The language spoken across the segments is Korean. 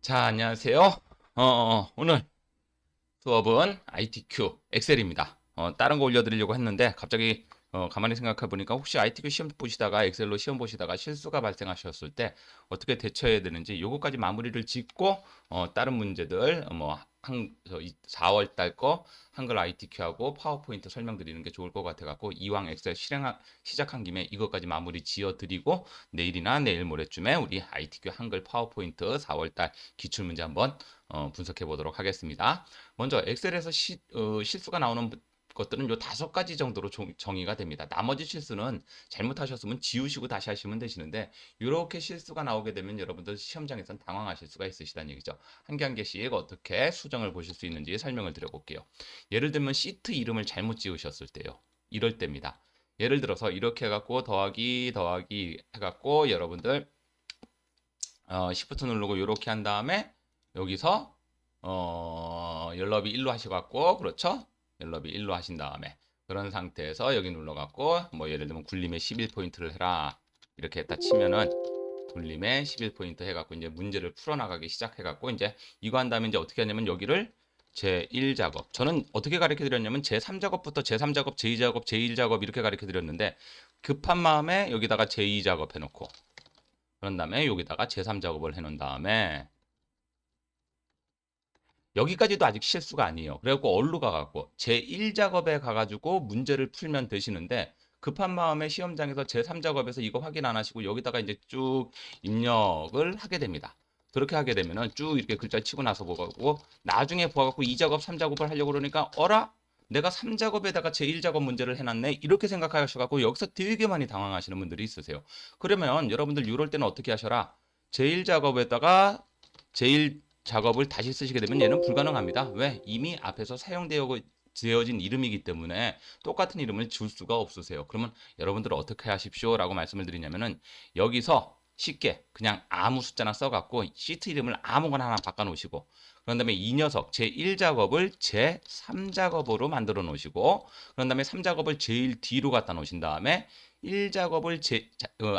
자, 안녕하세요. 오늘 수업은 ITQ 엑셀입니다. 다른 거 올려드리려고 했는데 갑자기 가만히 생각해 보니까 혹시 ITQ 시험 보시다가 엑셀로 시험 보시다가 실수가 발생하셨을 때 어떻게 대처해야 되는지 요거까지 마무리를 짓고 다른 문제들 4월 달 거 한글 ITQ하고 파워포인트 설명드리는 게 좋을 것 같아 갖고 이왕 엑셀 시작한 김에 이것까지 마무리 지어 드리고 내일이나 내일 모레쯤에 우리 ITQ 한글 파워포인트 4월 달 기출 문제 한번 분석해 보도록 하겠습니다. 먼저 엑셀에서 실수가 나오는 것들은 요 5가지 정도로 정의가 됩니다. 나머지 실수는 잘못하셨으면 지우시고 다시 하시면 되시는데 이렇게 실수가 나오게 되면 여러분들 시험장에선 당황하실 수가 있으시다는 얘기죠. 한 개 한 개씩 어떻게 수정을 보실 수 있는지 설명을 드려볼게요. 예를 들면 시트 이름을 잘못 지으셨을 때요. 이럴 때입니다. 예를 들어서 이렇게 해갖고 더하기 해갖고 여러분들 Shift 누르고 이렇게 한 다음에 여기서 열너비 1로 하셔갖고 그렇죠? 열너비 1로 하신 다음에 그런 상태에서 여기 눌러갖고 뭐 예를 들면 굴림에 11포인트를 해라 이렇게 했다 치면은 굴림에 11포인트 해갖고 이제 문제를 풀어나가기 시작해갖고 이제 이거 한 다음에 이제 어떻게 하냐면 여기를 제1작업 저는 어떻게 가르쳐 드렸냐면 제3작업부터 제3작업, 제2작업, 제1작업 이렇게 가르쳐 드렸는데 급한 마음에 여기다가 제2작업 해놓고 그런 다음에 여기다가 제3작업을 해놓은 다음에 여기까지도 아직 실수가 아니에요. 그래갖고 얼루 가갖고 제1작업에 가가지고 문제를 풀면 되시는데 급한 마음에 시험장에서 제3작업에서 이거 확인 안 하시고 여기다가 이제 쭉 입력을 하게 됩니다. 그렇게 하게 되면은 쭉 이렇게 글자 치고 나서 보고 나중에 보아갖고 2작업, 3작업을 하려고 그러니까 어라? 내가 3작업에다가 제1작업 문제를 해놨네? 이렇게 생각하셔갖고 여기서 되게 많이 당황하시는 분들이 있으세요. 그러면 여러분들 이럴 때는 어떻게 하셔라? 제1작업에다가 제1 작업을 다시 쓰시게 되면 얘는 불가능합니다. 왜? 이미 앞에서 되어진 이름이기 때문에 똑같은 이름을 줄 수가 없으세요. 그러면 여러분들 어떻게 하십시오? 라고 말씀을 드리냐면은 여기서 쉽게 그냥 아무 숫자나 써갖고 시트 이름을 아무거나 하나 바꿔 놓으시고 그런 다음에 이 녀석 제1작업을 제3작업으로 만들어 놓으시고 그런 다음에 3작업을 제일 뒤로 갖다 놓으신 다음에 1작업을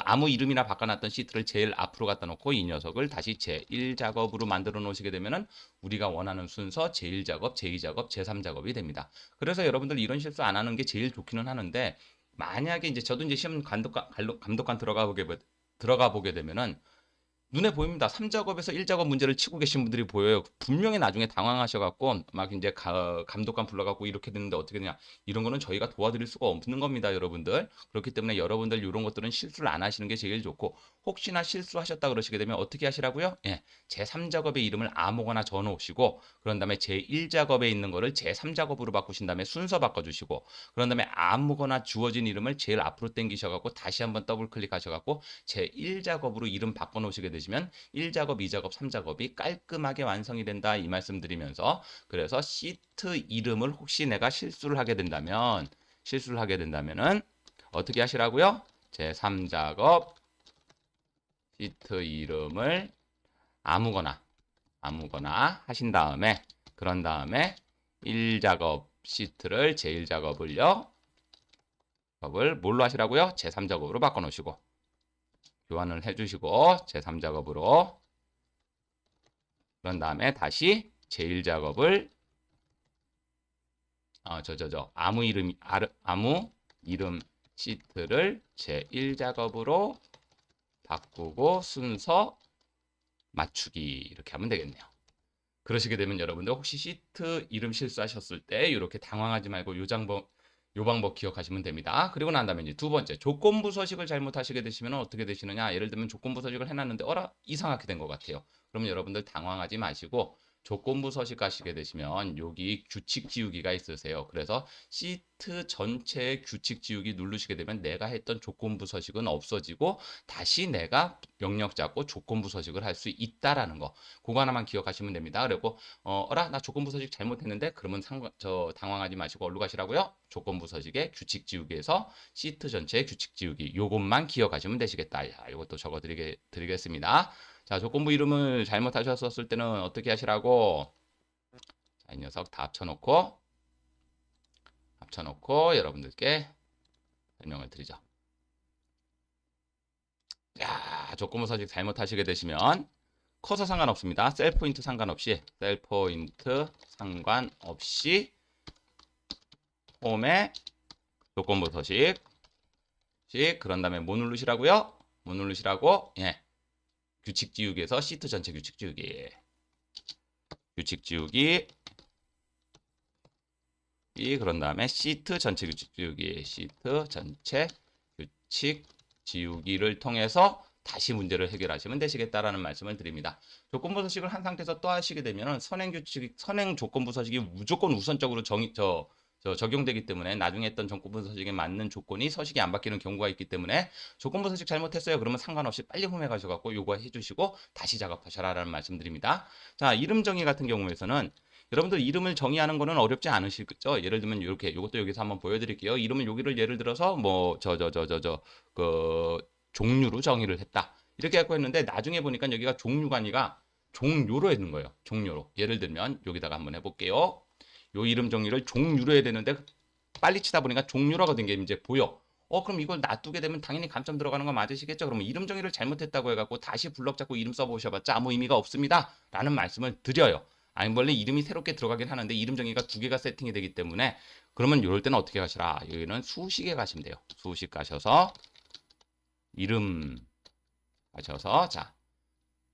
아무 이름이나 바꿔놨던 시트를 제일 앞으로 갖다 놓고 이 녀석을 다시 제1작업으로 만들어 놓으시게 되면은 우리가 원하는 순서 제1작업, 제2작업, 제3작업이 됩니다. 그래서 여러분들 이런 실수 안 하는 게 제일 좋기는 하는데 만약에 이제 저도 이제 시험 감독관 들어가 보게 되면은 눈에 보입니다. 3작업에서 1작업 문제를 치고 계신 분들이 보여요. 분명히 나중에 당황하셔갖고 막 이제 감독관 불러갖고 이렇게 됐는데 어떻게 되냐. 이런 거는 저희가 도와드릴 수가 없는 겁니다, 여러분들. 그렇기 때문에 여러분들 이런 것들은 실수를 안 하시는 게 제일 좋고 혹시나 실수하셨다 그러시게 되면 어떻게 하시라고요? 예, 제3작업의 이름을 아무거나 적어놓으시고 그런 다음에 제1작업에 있는 거를 제3작업으로 바꾸신 다음에 순서 바꿔주시고 그런 다음에 아무거나 주어진 이름을 제일 앞으로 당기셔갖고 다시 한번 더블 클릭하셔갖고 제1작업으로 이름 바꿔 놓으시게 되시면 1작업, 2작업, 3작업이 깔끔하게 완성이 된다 이 말씀 드리면서 그래서 시트 이름을 혹시 내가 실수를 하게 된다면은 어떻게 하시라고요? 제3작업 시트 이름을 아무거나 하신 다음에 그런 다음에 1작업 시트를 제1작업을요. 작업을 뭘로 하시라고요? 제3작업으로 바꿔 놓으시고 교환을 해주시고 제3작업으로 그런 다음에 다시 제1작업을 아무 이름 시트를 제1작업으로 바꾸고 순서 맞추기 이렇게 하면 되겠네요. 그러시게 되면 여러분들 혹시 시트 이름 실수하셨을 때 이렇게 당황하지 말고 요 방법 기억하시면 됩니다. 그리고 난 다음에 이제 두 번째 조건부 서식을 잘못하시게 되시면 어떻게 되시느냐? 예를 들면 조건부 서식을 해놨는데 어라 이상하게 된 것 같아요. 그러면 여러분들 당황하지 마시고 조건부 서식 하시게 되시면 여기 규칙 지우기가 있으세요. 그래서 시트 전체의 규칙 지우기 누르시게 되면 내가 했던 조건부 서식은 없어지고 다시 내가 영역 잡고 조건부 서식을 할 수 있다라는 거. 그거 하나만 기억하시면 됩니다. 그리고 어라 나 조건부 서식 잘못했는데 그러면 당황하지 마시고 어디로 가시라고요? 조건부 서식의 규칙 지우기에서 시트 전체의 규칙 지우기 요것만 기억하시면 되시겠다. 이것도 적어 드리겠습니다. 자, 조건부 이름을 잘못하셨을 때는 어떻게 하시라고? 자, 이 녀석 다 합쳐놓고 여러분들께 설명을 드리죠. 자, 조건부 서식 잘못하시게 되시면 커서 상관없습니다. 셀 포인트 상관없이 홈에 조건부 서식 그런 다음에 뭐 누르시라고요? 뭐 누르시라고? 예. 규칙 지우기에서 시트 전체 규칙 지우기. 규칙 지우기. 그런 다음에 시트 전체 규칙 지우기. 시트 전체 규칙 지우기를 통해서 다시 문제를 해결하시면 되시겠다라는 말씀을 드립니다. 조건부 서식을 한 상태에서 또 하시게 되면 선행 조건부 서식이 무조건 우선적으로 적용되기 때문에 나중에 했던 조건부 서식에 맞는 조건이 서식이 안 바뀌는 경우가 있기 때문에 조건부 서식 잘못했어요. 그러면 상관없이 빨리 홈에 가셔갖고 요거 해주시고 다시 작업하셔라라는 말씀드립니다. 자, 이름 정의 같은 경우에서는 여러분들 이름을 정의하는 거는 어렵지 않으시죠? 예를 들면 이렇게 이것도 여기서 한번 보여드릴게요. 이름을 여기를 예를 들어서 뭐 그 종류로 정의를 했다. 이렇게 갖고 했는데 나중에 보니까 여기가 종류가 아니라 종료로 했는 거예요. 종료로. 예를 들면 여기다가 한번 해볼게요. 요 이름 정의를 종류로 해야 되는데 빨리 치다 보니까 종류라고 된 게 이제 보여. 그럼 이걸 놔두게 되면 당연히 감점 들어가는 거 맞으시겠죠? 그러면 이름 정의를 잘못했다고 해갖고 다시 블럭 잡고 이름 써보셔봤자 아무 의미가 없습니다. 라는 말씀을 드려요. 아니 원래 이름이 새롭게 들어가긴 하는데 이름 정의가 두 개가 세팅이 되기 때문에 그러면 이럴 때는 어떻게 가시라? 여기는 수식에 가시면 돼요. 수식 가셔서 이름 가셔서 자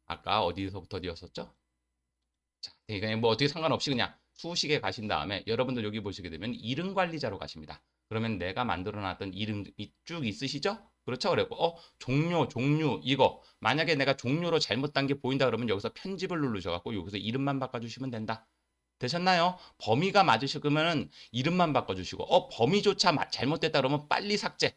아까 어디서부터 어디였었죠? 자 그냥 뭐 어떻게 상관없이 그냥 수식에 가신 다음에 여러분들 여기 보시게 되면 이름 관리자로 가십니다. 그러면 내가 만들어놨던 이름이 쭉 있으시죠? 그렇죠? 그리고 종류 이거 만약에 내가 종류로 잘못 단 게 보인다 그러면 여기서 편집을 누르셔갖고 여기서 이름만 바꿔주시면 된다. 되셨나요? 범위가 맞으시면 이름만 바꿔주시고 범위조차 잘못됐다 그러면 빨리 삭제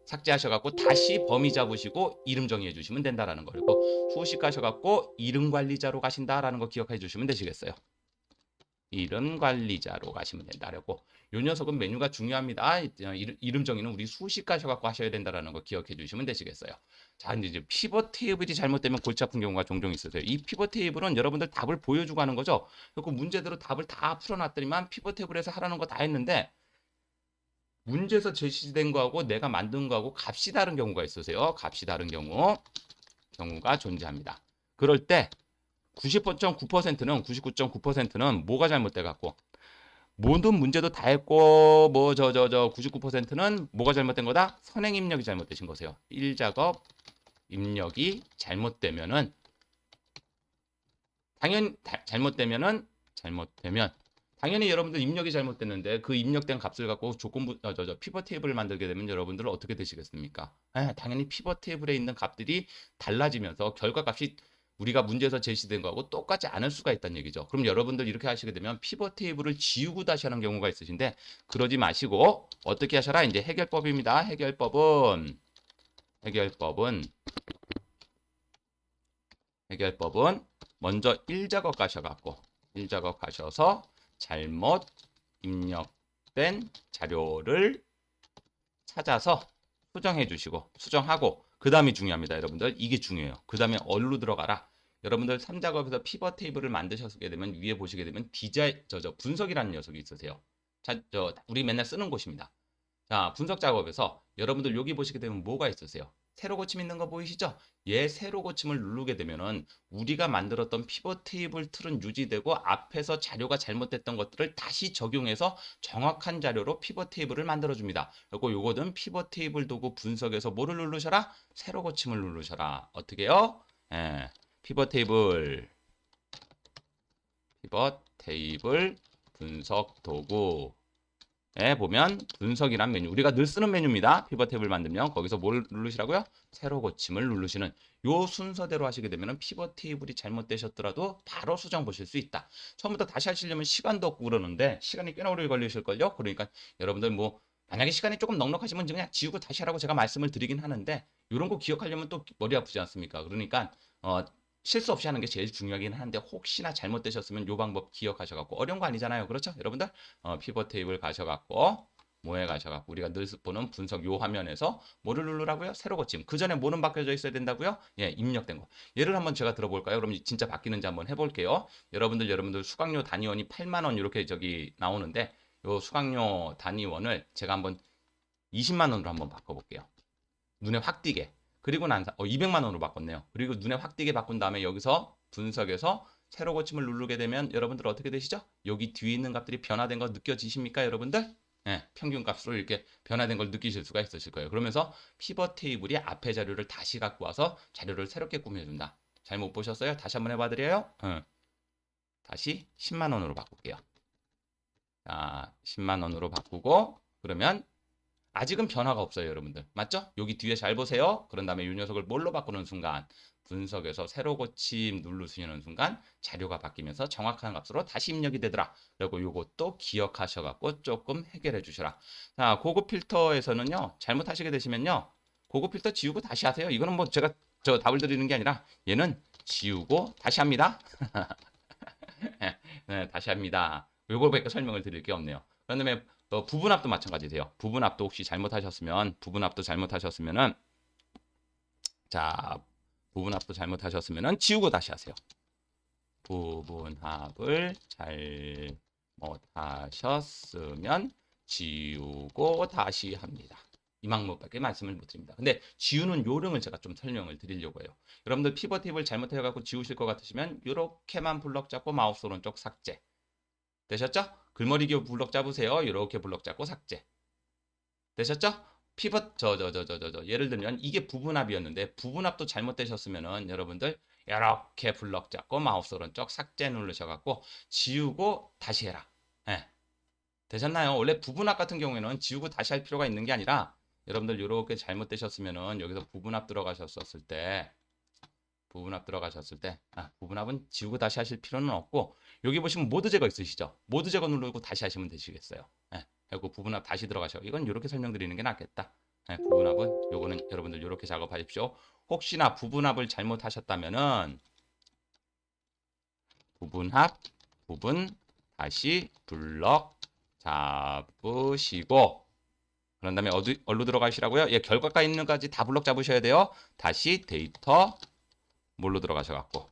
삭제하셔갖고 다시 범위 잡으시고 이름 정의해 주시면 된다라는 거. 그리고 수식 가셔갖고 이름 관리자로 가신다라는 거 기억해 주시면 되시겠어요. 이름 관리자로 가시면 된다라고. 요 녀석은 메뉴가 중요합니다. 이름 정의는 우리 수식 가셔갖고 하셔야 된다라는 거 기억해 주시면 되시겠어요. 자, 이제 피벗 테이블이 잘못되면 골치 아픈 경우가 종종 있으세요. 이 피벗 테이블은 여러분들 답을 보여주고 하는 거죠. 그리고 문제대로 답을 다 풀어놨더니만 피벗 테이블에서 하라는 거 다 했는데 문제에서 제시된 거하고 내가 만든 거하고 값이 다른 경우가 있으세요. 값이 다른 경우가 존재합니다. 그럴 때 99.9%는 뭐가 잘못돼 갖고 모든 문제도 다 했고 뭐 99%는 뭐가 잘못된 거다? 선행 입력이 잘못되신 거세요. 1작업 입력이 잘못되면 당연히 여러분들 입력이 잘못됐는데 그 입력된 값을 갖고 피벗 테이블을 만들게 되면 여러분들은 어떻게 되시겠습니까? 당연히 피벗 테이블에 있는 값들이 달라지면서 결과값이 우리가 문제에서 제시된 거하고 똑같지 않을 수가 있다는 얘기죠. 그럼 여러분들 이렇게 하시게 되면 피벗 테이블을 지우고 다시 하는 경우가 있으신데 그러지 마시고 어떻게 하셔라? 이제 해결법입니다. 해결법은 먼저 1작업 가셔서 잘못 입력된 자료를 찾아서 수정해 주시고 수정하고 그 다음이 중요합니다. 여러분들 이게 중요해요. 그 다음에 어디로 들어가라. 여러분들 3작업에서 피벗 테이블을 만드셨게 되면 위에 보시게 되면 분석이라는 녀석이 있으세요. 우리 맨날 쓰는 곳입니다. 자, 분석 작업에서 여러분들 여기 보시게 되면 뭐가 있으세요? 세로 고침 있는 거 보이시죠? 세로 고침을 누르게 되면은 우리가 만들었던 피벗 테이블 틀은 유지되고 앞에서 자료가 잘못됐던 것들을 다시 적용해서 정확한 자료로 피벗 테이블을 만들어 줍니다. 그리고 요거는 피벗 테이블 도구 분석에서 뭐를 누르셔라? 세로 고침을 누르셔라. 어떻게요? 피벗 테이블 분석 도구 보면 분석이란 메뉴 우리가 늘 쓰는 메뉴입니다. 피벗 탭을 만들면 거기서 뭘 누르시라고요? 세로 고침을 누르시는 요 순서대로 하시게 되면 피벗 테이블이 잘못되셨더라도 바로 수정 보실 수 있다. 처음부터 다시 하시려면 시간도 없고 그러는데 시간이 꽤나 오래 걸리실걸요? 그러니까 여러분들 만약에 시간이 조금 넉넉하시면 그냥 지우고 다시 하라고 제가 말씀을 드리긴 하는데 이런 거 기억하려면 또 머리 아프지 않습니까? 그러니까 실수 없이 하는 게 제일 중요하긴 한데 혹시나 잘못되셨으면 요 방법 기억하셔갖고 어려운 거 아니잖아요. 그렇죠? 여러분들 피벗 테이블 가셔갖고 뭐에 가셔갖고 우리가 늘 보는 분석 요 화면에서 뭐를 누르라고요? 세로 고침. 그 전에 뭐는 바뀌어져 있어야 된다고요? 입력된 거. 예를 한번 제가 들어볼까요? 그럼 진짜 바뀌는지 한번 해볼게요. 여러분들 수강료 단위원이 8만 원 이렇게 나오는데 요 수강료 단위원을 제가 한번 20만 원으로 한번 바꿔볼게요. 눈에 확 띄게. 그리고 200만 원으로 바꿨네요. 그리고 눈에 확 띄게 바꾼 다음에 여기서 분석에서 새로 고침을 누르게 되면 여러분들 어떻게 되시죠? 여기 뒤에 있는 값들이 변화된 거 느껴지십니까, 여러분들? 네, 평균 값으로 이렇게 변화된 걸 느끼실 수가 있으실 거예요. 그러면서 피벗 테이블이 앞에 자료를 다시 갖고 와서 자료를 새롭게 꾸며준다. 잘못 보셨어요? 다시 한번 해봐드려요. 다시 10만 원으로 바꿀게요. 자, 10만 원으로 바꾸고 그러면 아직은 변화가 없어요, 여러분들. 맞죠? 여기 뒤에 잘 보세요. 그런 다음에 이 녀석을 뭘로 바꾸는 순간 분석에서 새로 고침 누르시는 순간 자료가 바뀌면서 정확한 값으로 다시 입력이 되더라. 그리고 요것도 기억하셔갖고 조금 해결해 주셔라. 자, 고급 필터에서는요, 잘못하시게 되시면요, 고급 필터 지우고 다시 하세요. 이거는 뭐 제가 답을 드리는 게 아니라 얘는 지우고 다시 합니다. 네, 다시 합니다. 요거밖에 설명을 드릴 게 없네요. 그런 다음에 부분합도 마찬가지세요. 부분합도 혹시 잘못하셨으면 자, 부분합도 잘못하셨으면은 지우고 다시 하세요. 부분합을 잘못하셨으면 지우고 다시 합니다. 이 방법밖에 말씀을 못 드립니다. 근데 지우는 요령을 제가 좀 설명을 드리려고 해요. 여러분들 피벗 테이블 잘못해갖고 지우실 것 같으시면 이렇게만 블럭 잡고 마우스 오른쪽 삭제. 되셨죠? 글머리기 블럭 잡으세요. 이렇게 블럭 잡고 삭제. 되셨죠? 피벗 예를 들면 이게 부분합이었는데 부분합도 잘못되셨으면은 여러분들 이렇게 블럭 잡고 마우스 오른쪽 삭제 누르셔갖고 지우고 다시 해라. 예. 되셨나요? 원래 부분합 같은 경우에는 지우고 다시 할 필요가 있는 게 아니라 여러분들 이렇게 잘못되셨으면은 여기서 부분합 들어가셨을 때 부분합은 지우고 다시 하실 필요는 없고 여기 보시면 모드 제거 있으시죠? 모드 제거 누르고 다시 하시면 되시겠어요. 예. 그리고 부분합 다시 들어가셔. 이건 이렇게 설명드리는 게 낫겠다. 예, 부분합은 요거는 여러분들 이렇게 작업하십시오. 혹시나 부분합을 잘못하셨다면은 부분 다시 블럭 잡으시고 그런 다음에 어디로 들어가시라고요? 예, 결과가 있는 까지 다 블럭 잡으셔야 돼요. 다시 데이터 뭘로 들어가셔갖고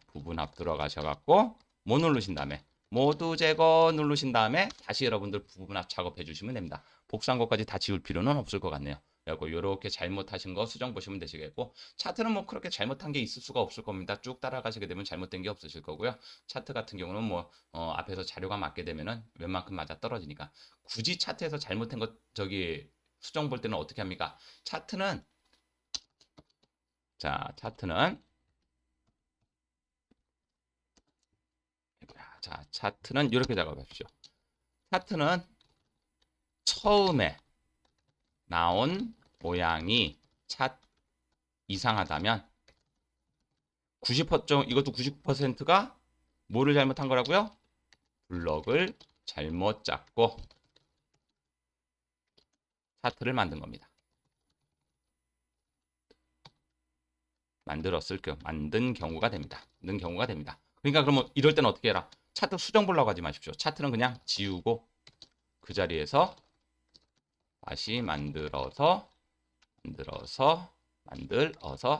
부분합 들어가셔갖고 뭐 누르신 다음에 모두 제거 누르신 다음에 다시 여러분들 부분합 작업해 주시면 됩니다. 복사한 것까지 다 지울 필요는 없을 것 같네요. 그리고 이렇게 잘못하신 거 수정 보시면 되시겠고 차트는 뭐 그렇게 잘못한 게 있을 수가 없을 겁니다. 쭉 따라가시게 되면 잘못된 게 없으실 거고요. 차트 같은 경우는 뭐 앞에서 자료가 맞게 되면은 웬만큼 맞아 떨어지니까 굳이 차트에서 잘못된 것 수정 볼 때는 어떻게 합니까? 차트는 차트는 이렇게 작업하십시오. 차트는 처음에 나온 모양이 이상하다면 90% 이것도 90%가 뭐를 잘못한 거라고요? 블럭을 잘못 잡고 차트를 만든 겁니다. 만든 경우가 됩니다. 그러니까 그러면 이럴 때는 어떻게 해라? 차트 수정 보려고 하지 마십시오. 차트는 그냥 지우고 그 자리에서 다시 만들어서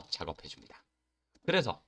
작업해 줍니다. 그래서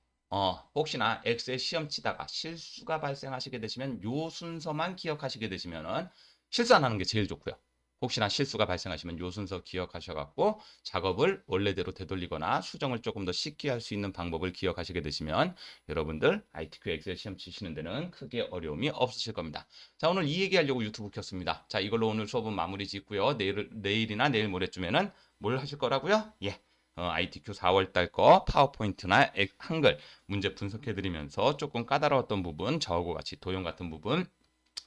혹시나 엑셀 시험 치다가 실수가 발생하시게 되시면 요 순서만 기억하시게 되시면은 실수 안 하는 게 제일 좋고요. 혹시나 실수가 발생하시면 요 순서 기억하셔갖고 작업을 원래대로 되돌리거나 수정을 조금 더 쉽게 할 수 있는 방법을 기억하시게 되시면 여러분들 ITQ 엑셀 시험 치시는 데는 크게 어려움이 없으실 겁니다. 자, 오늘 이 얘기하려고 유튜브 켰습니다. 자, 이걸로 오늘 수업은 마무리 짓고요. 내일이나 내일 모레쯤에는 뭘 하실 거라고요? 예. ITQ 4월달 거 파워포인트나 한글 문제 분석해드리면서 조금 까다로웠던 부분, 저하고 같이 도형 같은 부분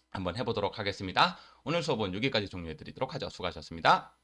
한번 해보도록 하겠습니다. 오늘 수업은 여기까지 종료해드리도록 하죠. 수고하셨습니다.